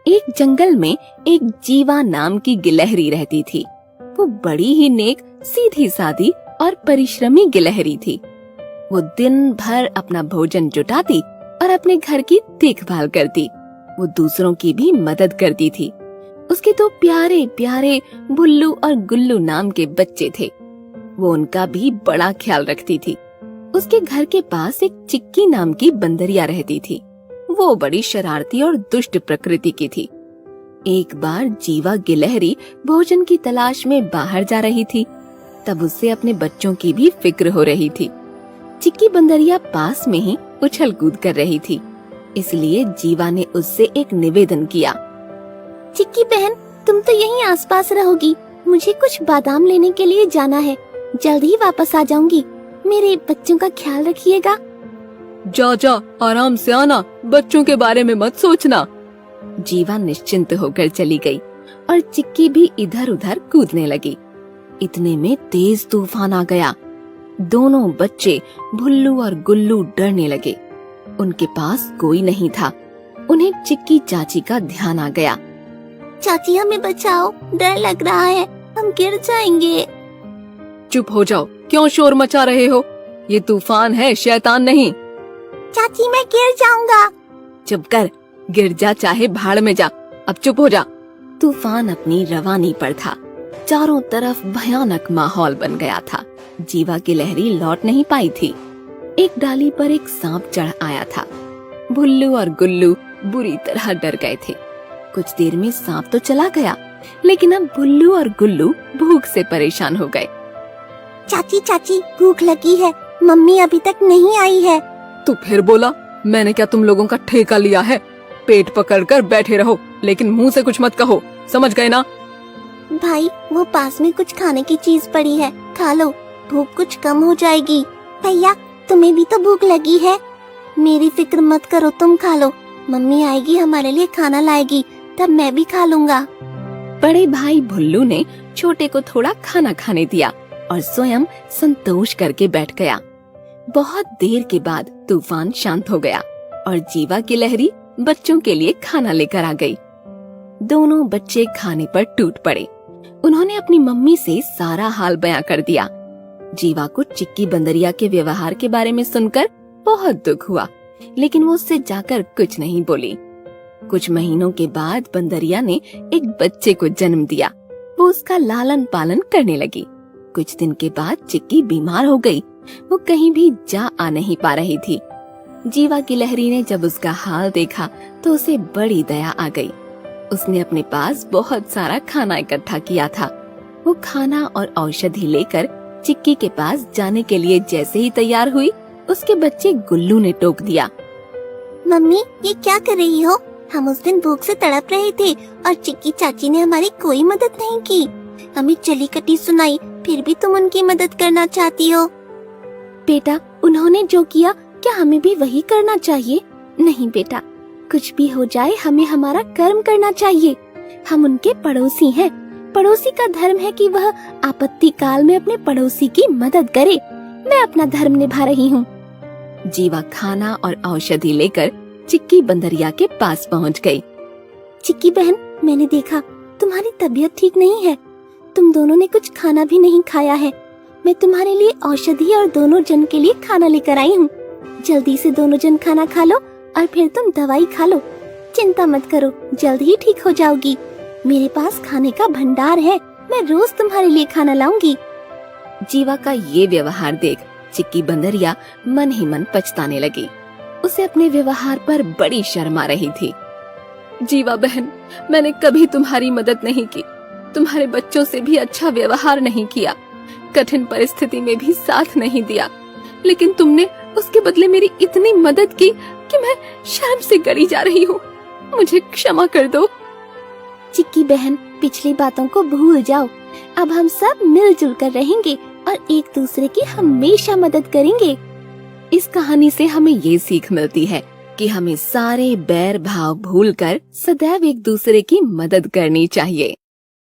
एक जंगल में एक जीवा नाम की गिलहरी रहती थी। वो बड़ी ही नेक, सीधी सादी और परिश्रमी गिलहरी थी। वो दिन भर अपना भोजन जुटाती और अपने घर की देखभाल करती। वो दूसरों की भी मदद करती थी। उसके दो प्यारे प्यारे बुल्लू और गुल्लू नाम के बच्चे थे। वो उनका भी बड़ा ख्याल रखती थी। उसके घर के पास एक चिक्की नाम की बंदरिया रहती थी। वो बड़ी शरारती और दुष्ट प्रकृति की थी। एक बार जीवा गिलहरी भोजन की तलाश में बाहर जा रही थी। तब उसे अपने बच्चों की भी फिक्र हो रही थी। चिक्की बंदरिया पास में ही उछल कूद कर रही थी, इसलिए जीवा ने उससे एक निवेदन किया। चिक्की बहन, तुम तो यहीं आसपास रहोगी। मुझे कुछ बादाम लेने के लिए जाना है। जल्द ही वापस आ जाऊंगी। मेरे बच्चों का ख्याल रखिएगा। जा जा, आराम से आना, बच्चों के बारे में मत सोचना। जीवा निश्चिंत होकर चली गई और चिक्की भी इधर उधर कूदने लगी। इतने में तेज तूफान आ गया। दोनों बच्चे भुल्लू और गुल्लू डरने लगे। उनके पास कोई नहीं था। उन्हें चिक्की चाची का ध्यान आ गया। चाची, हमें बचाओ, डर लग रहा है, हम गिर जाएंगे। चुप हो जाओ, क्यों शोर मचा रहे हो? ये तूफान है, शैतान नहीं। चाची, मैं गिर जाऊंगा। चुप कर, गिर जा चाहे भाड़ में जा, अब चुप हो जा। तूफान अपनी रवानी पर था। चारों तरफ भयानक माहौल बन गया था। जीवा गिलहरी लौट नहीं पाई थी। एक डाली पर एक सांप चढ़ आया था। भुल्लू और गुल्लू बुरी तरह डर गए थे। कुछ देर में सांप तो चला गया, लेकिन अब भुल्लू और गुल्लू भूख से परेशान हो गए। चाची चाची, भूख लगी है, मम्मी अभी तक नहीं आई है। तू फिर बोला? मैंने क्या तुम लोगों का ठेका लिया है? पेट पकड़कर बैठे रहो, लेकिन मुंह से कुछ मत कहो, समझ गए ना? भाई, वो पास में कुछ खाने की चीज पड़ी है, खा लो, भूख कुछ कम हो जाएगी। भैया, तुम्हें भी तो भूख लगी है। मेरी फिक्र मत करो, तुम खा लो। मम्मी आएगी, हमारे लिए खाना लाएगी, तब मैं भी खा लूंगा। बड़े भाई भुल्लू ने छोटे को थोड़ा खाना खाने दिया और स्वयं संतोष करके बैठ गया। बहुत देर के बाद तूफान शांत हो गया और जीवा गिलहरी बच्चों के लिए खाना लेकर आ गई। दोनों बच्चे खाने पर टूट पड़े। उन्होंने अपनी मम्मी से सारा हाल बयां कर दिया। जीवा को चिक्की बंदरिया के व्यवहार के बारे में सुनकर बहुत दुख हुआ, लेकिन वो उससे जाकर कुछ नहीं बोली। कुछ महीनों के बाद बंदरिया ने एक बच्चे को जन्म दिया। वो उसका लालन पालन करने लगी। कुछ दिन के बाद चिक्की बीमार हो गई। वो कहीं भी जा आ नहीं पा रही थी। जीवा गिलहरी ने जब उसका हाल देखा तो उसे बड़ी दया आ गई। उसने अपने पास बहुत सारा खाना इकट्ठा किया था। वो खाना और औषधि लेकर चिक्की के पास जाने के लिए जैसे ही तैयार हुई, उसके बच्चे गुल्लू ने टोक दिया। मम्मी, ये क्या कर रही हो? हम उस दिन भूख से तड़प रहे थे और चिक्की चाची ने हमारी कोई मदद नहीं की। हमें चली कटी सुनाई, फिर भी तुम उनकी मदद करना चाहती हो। बेटा, उन्होंने जो किया, क्या हमें भी वही करना चाहिए? नहीं बेटा, कुछ भी हो जाए, हमें हमारा कर्म करना चाहिए। हम उनके पड़ोसी हैं। पड़ोसी का धर्म है कि वह आपत्ति काल में अपने पड़ोसी की मदद करे। मैं अपना धर्म निभा रही हूँ। जीवा खाना और औषधि लेकर चिक्की बंदरिया के पास पहुँच गई। चिक्की बहन, मैंने देखा तुम्हारी तबीयत ठीक नहीं है। तुम दोनों ने कुछ खाना भी नहीं खाया है। मैं तुम्हारे लिए औषधि और दोनों जन के लिए खाना लेकर आई हूँ। जल्दी से दोनों जन खाना खा लो और फिर तुम दवाई खा लो। चिंता मत करो, जल्द ही ठीक हो जाओगी। मेरे पास खाने का भंडार है, मैं रोज तुम्हारे लिए खाना लाऊंगी। जीवा का ये व्यवहार देख चिक्की बंदरिया मन ही मन पछताने लगी। उसे अपने व्यवहार पर बड़ी शर्म आ रही थी। जीवा बहन, मैंने कभी तुम्हारी मदद नहीं की। तुम्हारे बच्चों से भी अच्छा व्यवहार नहीं किया। कठिन परिस्थिति में भी साथ नहीं दिया, लेकिन तुमने उसके बदले मेरी इतनी मदद की कि मैं शर्म से गड़ी जा रही हूँ। मुझे क्षमा कर दो। चिक्की बहन, पिछली बातों को भूल जाओ। अब हम सब मिलजुल कर रहेंगे और एक दूसरे की हमेशा मदद करेंगे। इस कहानी से हमें ये सीख मिलती है कि हमें सारे बैर भाव भूलकर सदैव एक दूसरे की मदद करनी चाहिए।